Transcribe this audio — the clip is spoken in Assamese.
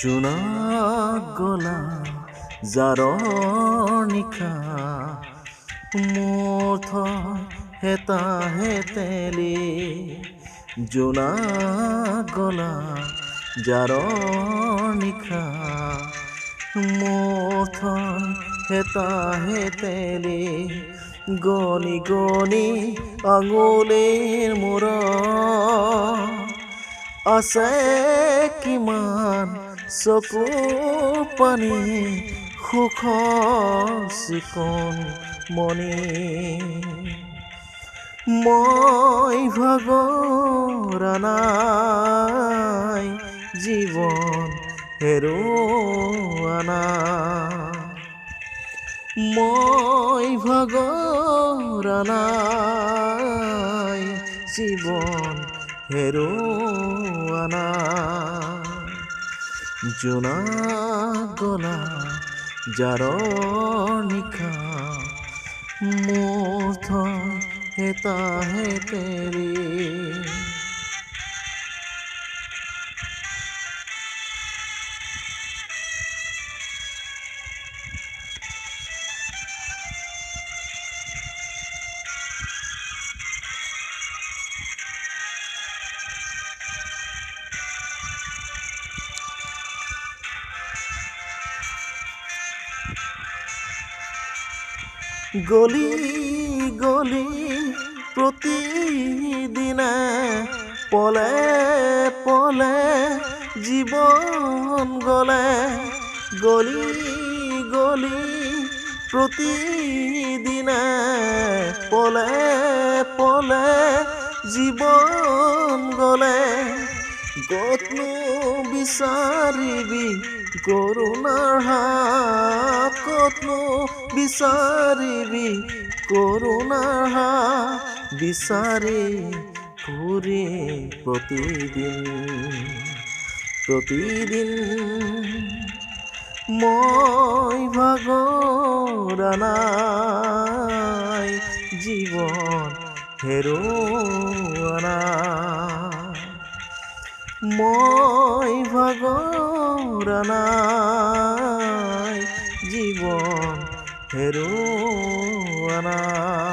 জোনাক গলা জাৰৰ নিশা মোৰ থৈ হেতাহে তেলি জোনাক গলা জাৰৰ নিশা মোৰ থৈ হেতাহে তেলি গণি গণি আঙুলিৰ মূৰত আছে কিমান চকু পানী সুখৰ চিকন মণি মই ভাগৰা নাই জীৱন হেৰুৱা নাই মই ভাগৰা নাই জীৱন হেৰুৱা নাই জোনাক গলা জাৰৰ নিশা মোৰ থৈ হেতাহে তেলি গলি গলি প্ৰতিদিনে পলে পলে জীৱন গলে গলি গলি প্ৰতিদিনে পলে পলে জীৱন গলে কতনো বিচাৰিবি কৰোণাৰ হাত কতনো বিচাৰিবি কৰোণাৰ হাত বিচাৰি ফুৰি প্ৰতিদিন মই ভাগৰা নাই জীৱন হেৰুৱা নাই মই ভাগৰা নাই জীৱন হেৰুৱা নাই